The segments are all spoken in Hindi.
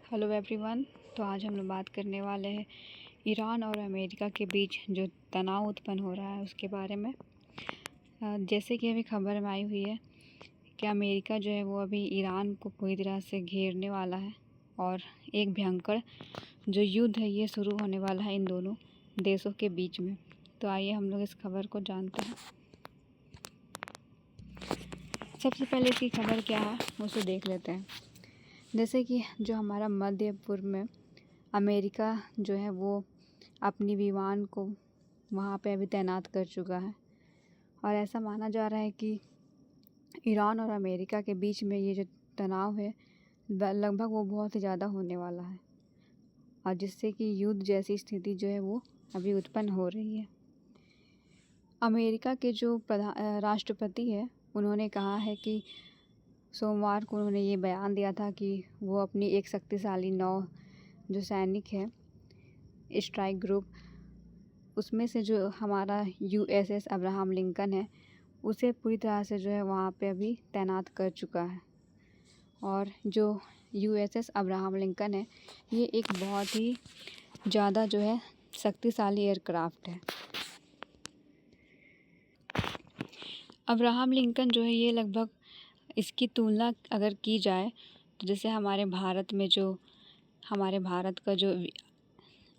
Hello everyone. तो आज हम लोग बात करने वाले हैं ईरान और अमेरिका के बीच जो तनाव उत्पन्न हो रहा है उसके बारे में। जैसे कि अभी खबर में आई हुई है कि अमेरिका जो है वो अभी ईरान को पूरी तरह से घेरने वाला है और एक भयंकर जो युद्ध है ये शुरू होने वाला है इन दोनों देशों के बीच में। तो आइए हम लोग इस खबर को जानते हैं। सबसे पहले इसकी खबर क्या है उसे देख लेते हैं। जैसे कि जो हमारा मध्य पूर्व में अमेरिका जो है वो अपनी विमान को वहाँ पे अभी तैनात कर चुका है और ऐसा माना जा रहा है कि ईरान और अमेरिका के बीच में ये जो तनाव है लगभग वो बहुत ही ज़्यादा होने वाला है और जिससे कि युद्ध जैसी स्थिति जो है वो अभी उत्पन्न हो रही है। अमेरिका के जो राष्ट्रपति है उन्होंने कहा है कि सोमवार को उन्होंने ये बयान दिया था कि वो अपनी एक शक्तिशाली नौ जो सैनिक है स्ट्राइक ग्रुप उसमें से जो हमारा USS अब्राहम लिंकन है उसे पूरी तरह से जो है वहाँ पे अभी तैनात कर चुका है। और जो USS अब्राहम लिंकन है ये एक बहुत ही ज़्यादा जो है शक्तिशाली एयरक्राफ्ट है। अब्राहम लिंकन जो है ये लगभग इसकी तुलना अगर की जाए तो जैसे हमारे भारत में जो हमारे भारत का जो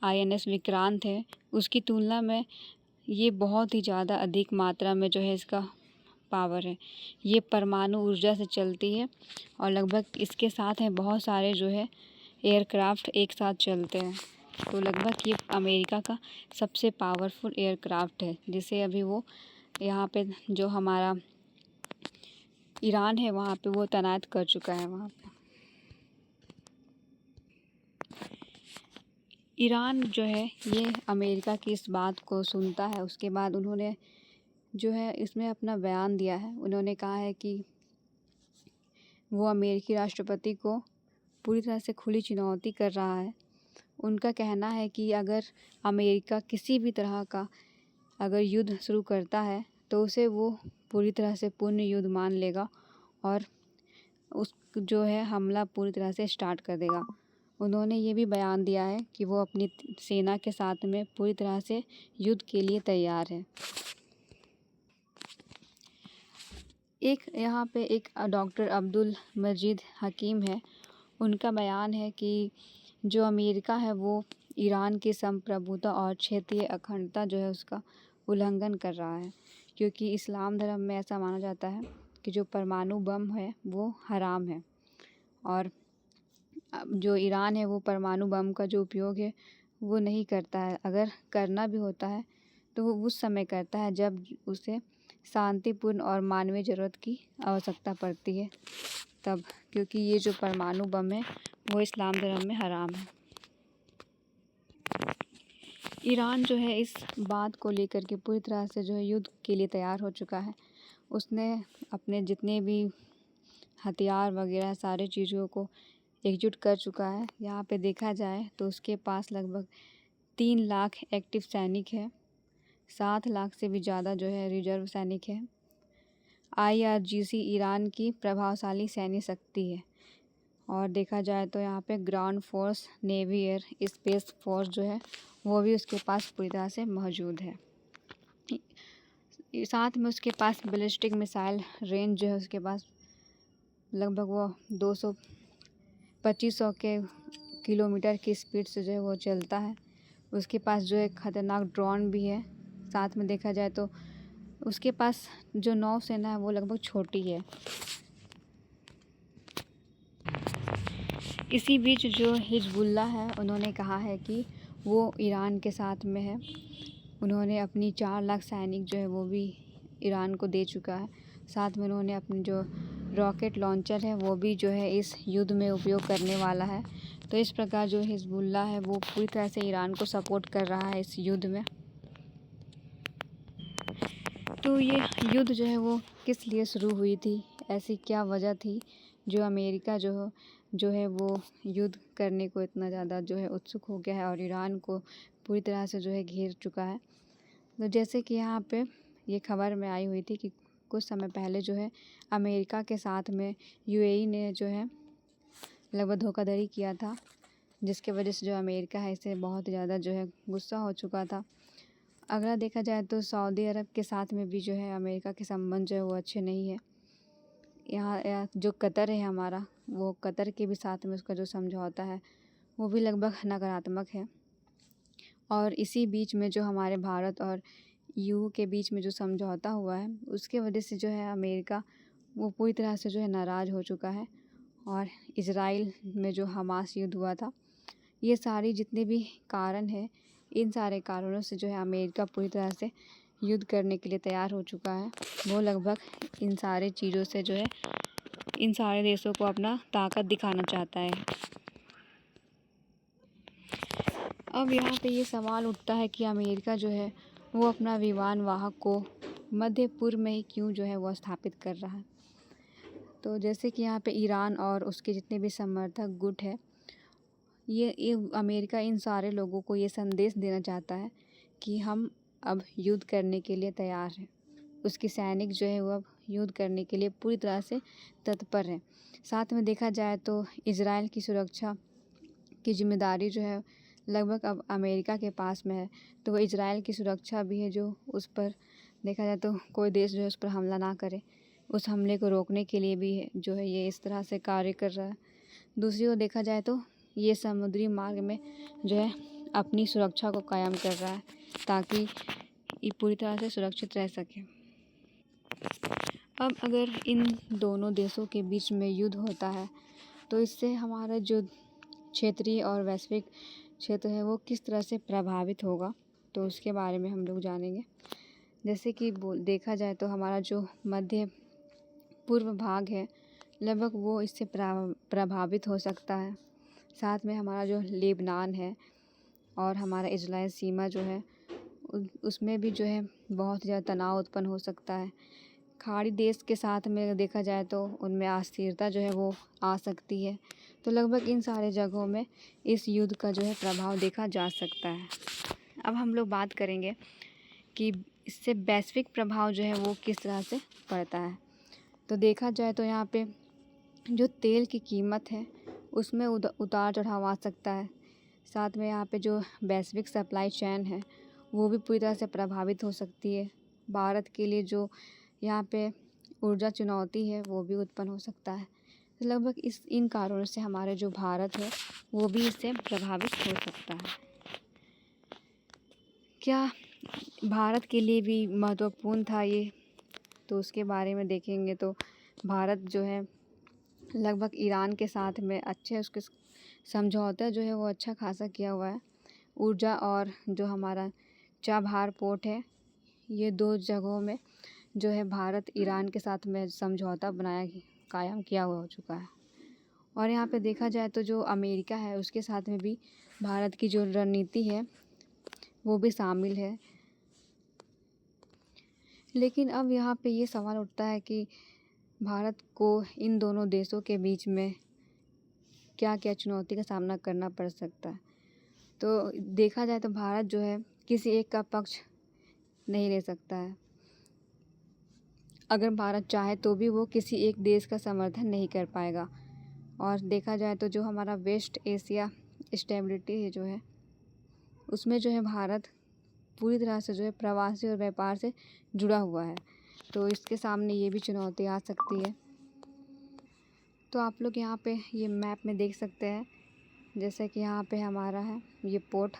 INS विक्रांत है उसकी तुलना में ये बहुत ही ज़्यादा अधिक मात्रा में जो है इसका पावर है। ये परमाणु ऊर्जा से चलती है और लगभग इसके साथ हैं बहुत सारे जो है एयरक्राफ्ट एक साथ चलते हैं। तो लगभग ये अमेरिका का सबसे पावरफुल एयरक्राफ्ट है जिसे अभी वो यहाँ पे जो हमारा ईरान है वहाँ पे वो तैनात कर चुका है। वहाँ पे ईरान जो है ये अमेरिका की इस बात को सुनता है। उसके बाद उन्होंने जो है इसमें अपना बयान दिया है। उन्होंने कहा है कि वो अमेरिकी राष्ट्रपति को पूरी तरह से खुली चुनौती कर रहा है। उनका कहना है कि अगर अमेरिका किसी भी तरह का अगर युद्ध शुरू करता है तो उसे वो पूरी तरह से पूर्ण युद्ध मान लेगा और उस जो है हमला पूरी तरह से स्टार्ट कर देगा। उन्होंने ये भी बयान दिया है कि वो अपनी सेना के साथ में पूरी तरह से युद्ध के लिए तैयार है। एक यहाँ पे एक डॉक्टर अब्दुल मजीद हकीम है। उनका बयान है कि जो अमेरिका है वो ईरान की संप्रभुता और क्षेत्रीय अखंडता जो है उसका उल्लंघन कर रहा है, क्योंकि इस्लाम धर्म में ऐसा माना जाता है कि जो परमाणु बम है वो हराम है और जो ईरान है वो परमाणु बम का जो उपयोग है वो नहीं करता है। अगर करना भी होता है तो वो उस समय करता है जब उसे शांतिपूर्ण और मानवीय ज़रूरत की आवश्यकता पड़ती है तब, क्योंकि ये जो परमाणु बम है वो इस्लाम धर्म में हराम है। ईरान जो है इस बात को लेकर के पूरी तरह से जो है युद्ध के लिए तैयार हो चुका है। उसने अपने जितने भी हथियार वगैरह सारे चीज़ों को एकजुट कर चुका है। यहाँ पे देखा जाए तो उसके पास लगभग 3 लाख एक्टिव सैनिक है, 7 लाख से भी ज़्यादा जो है रिजर्व सैनिक है। IRGC ईरान की प्रभावशाली सैन्य शक्ति है और देखा जाए तो यहाँ पे ground force, navy, air, space force जो है वो भी उसके पास पूरी तरह से मौजूद है। साथ में उसके पास बैलिस्टिक मिसाइल रेंज जो है उसके पास लगभग वो 2500 के किलोमीटर की स्पीड से जो है वो चलता है। उसके पास जो है ख़तरनाक ड्रोन भी है। साथ में देखा जाए तो उसके पास जो नौसेना है वो लगभग छोटी है। इसी बीच जो हिजबुल्लाह है उन्होंने कहा है कि वो ईरान के साथ में है। उन्होंने अपनी 4 लाख सैनिक जो है वो भी ईरान को दे चुका है। साथ में उन्होंने अपनी जो रॉकेट लॉन्चर है वो भी जो है इस युद्ध में उपयोग करने वाला है। तो इस प्रकार जो हिजबुल्लाह है वो पूरी तरह से ईरान को सपोर्ट कर रहा है इस युद्ध में। तो ये युद्ध जो है वो किस लिए शुरू हुई थी, ऐसी क्या वजह थी जो अमेरिका जो है वो युद्ध करने को इतना ज़्यादा जो है उत्सुक हो गया है और ईरान को पूरी तरह से जो है घेर चुका है। तो जैसे कि यहाँ पे ये खबर में आई हुई थी कि कुछ समय पहले जो है अमेरिका के साथ में UAE ने जो है लगभग धोखाधड़ी किया था जिसके वजह से जो अमेरिका है इसे बहुत ज़्यादा जो है गुस्सा हो चुका था। अगला देखा जाए तो सऊदी अरब के साथ में भी जो है अमेरिका के संबंध जो है वो अच्छे नहीं है। यहाँ जो कतर है हमारा, वो कतर के भी साथ में उसका जो समझौता है वो भी लगभग नकारात्मक है। और इसी बीच में जो हमारे भारत और यूएई के बीच में जो समझौता हुआ है उसके वजह से जो है अमेरिका वो पूरी तरह से जो है नाराज़ हो चुका है। और इज़राइल में जो हमास युद्ध हुआ था, ये सारी जितने भी कारण हैं, इन सारे कारणों से जो है अमेरिका पूरी तरह से युद्ध करने के लिए तैयार हो चुका है। वो लगभग इन सारे चीज़ों से जो है इन सारे देशों को अपना ताकत दिखाना चाहता है। अब यहाँ पे ये सवाल उठता है कि अमेरिका जो है वो अपना विमान वाहक को मध्य पूर्व में ही क्यों जो है वो स्थापित कर रहा है। तो जैसे कि यहाँ पे ईरान और उसके जितने भी समर्थक गुट है, ये अमेरिका इन सारे लोगों को ये संदेश देना चाहता है कि हम अब युद्ध करने के लिए तैयार हैं। उसके सैनिक जो है वो अब युद्ध करने के लिए पूरी तरह से तत्पर हैं। साथ में देखा जाए तो इज़राइल की सुरक्षा की जिम्मेदारी जो है लगभग अब अमेरिका के पास में है। तो वो इज़राइल की सुरक्षा भी है जो उस पर देखा जाए तो कोई देश जो है उस पर हमला ना करे, उस हमले को रोकने के लिए भी है जो है ये इस तरह से कार्य कर रहा है। दूसरी ओर देखा जाए तो ये समुद्री मार्ग में जो है अपनी सुरक्षा को कायम कर रहा है ताकि ये पूरी तरह से सुरक्षित रह सके। अब अगर इन दोनों देशों के बीच में युद्ध होता है तो इससे हमारा जो क्षेत्रीय और वैश्विक क्षेत्र है वो किस तरह से प्रभावित होगा, तो उसके बारे में हम लोग जानेंगे। जैसे कि देखा जाए तो हमारा जो मध्य पूर्व भाग है लगभग वो इससे प्रभावित हो सकता है। साथ में हमारा जो लेबनान है और हमारा इजराइल सीमा जो है उसमें भी जो है बहुत ज़्यादा तनाव उत्पन्न हो सकता है। खाड़ी देश के साथ में देखा जाए तो उनमें अस्थिरता जो है वो आ सकती है। तो लगभग इन सारे जगहों में इस युद्ध का जो है प्रभाव देखा जा सकता है। अब हम लोग बात करेंगे कि इससे वैश्विक प्रभाव जो है वो किस तरह से पड़ता है। तो देखा जाए तो यहाँ पे जो तेल की कीमत है उसमें उतार चढ़ाव आ सकता है। साथ में यहाँ पे जो वैश्विक सप्लाई चेन है वो भी पूरी तरह से प्रभावित हो सकती है। भारत के लिए जो यहाँ पे ऊर्जा चुनौती है वो भी उत्पन्न हो सकता है। तो लगभग इन कारणों से हमारे जो भारत है वो भी इससे प्रभावित हो सकता है। क्या भारत के लिए भी महत्वपूर्ण था ये, तो उसके बारे में देखेंगे तो भारत जो है लगभग ईरान के साथ में अच्छे उसके समझौता जो है वो अच्छा खासा किया हुआ है। ऊर्जा और जो हमारा चाबहार पोर्ट है, ये दो जगहों में जो है भारत ईरान के साथ में समझौता कायम किया हुआ हो चुका है। और यहाँ पे देखा जाए तो जो अमेरिका है उसके साथ में भी भारत की जो रणनीति है वो भी शामिल है। लेकिन अब यहाँ पे ये सवाल उठता है कि भारत को इन दोनों देशों के बीच में क्या क्या चुनौती का सामना करना पड़ सकता है। तो देखा जाए तो भारत जो है किसी एक का पक्ष नहीं ले सकता है। अगर भारत चाहे तो भी वो किसी एक देश का समर्थन नहीं कर पाएगा। और देखा जाए तो जो हमारा वेस्ट एशिया स्टेबिलिटी है जो है उसमें जो है भारत पूरी तरह से जो है प्रवासी और व्यापार से जुड़ा हुआ है। तो इसके सामने ये भी चुनौती आ सकती है। तो आप लोग यहाँ पे ये मैप में देख सकते हैं, जैसे कि यहाँ पे हमारा है ये पोर्ट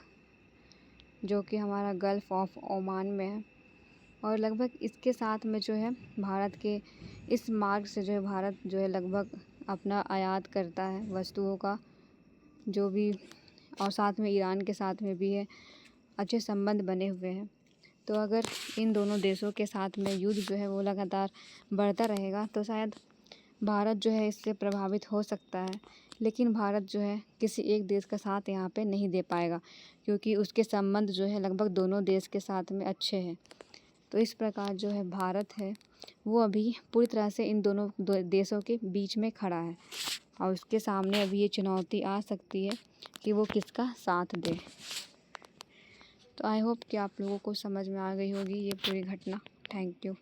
जो कि हमारा गल्फ़ ऑफ ओमान में है। और लगभग इसके साथ में जो है भारत के इस मार्ग से जो है भारत जो है लगभग अपना आयात करता है वस्तुओं का जो भी, और साथ में ईरान के साथ में भी है अच्छे संबंध बने हुए हैं। तो अगर इन दोनों देशों के साथ में युद्ध जो है वो लगातार बढ़ता रहेगा तो शायद भारत जो है इससे प्रभावित हो सकता है। लेकिन भारत जो है किसी एक देश का साथ यहाँ पे नहीं दे पाएगा क्योंकि उसके संबंध जो है लगभग दोनों देश के साथ में अच्छे हैं। तो इस प्रकार जो है भारत है वो अभी पूरी तरह से इन दोनों देशों के बीच में खड़ा है और उसके सामने अभी ये चुनौती आ सकती है कि वो किसका साथ दे। तो आई होप कि आप लोगों को समझ में आ गई होगी ये पूरी घटना। Thank you.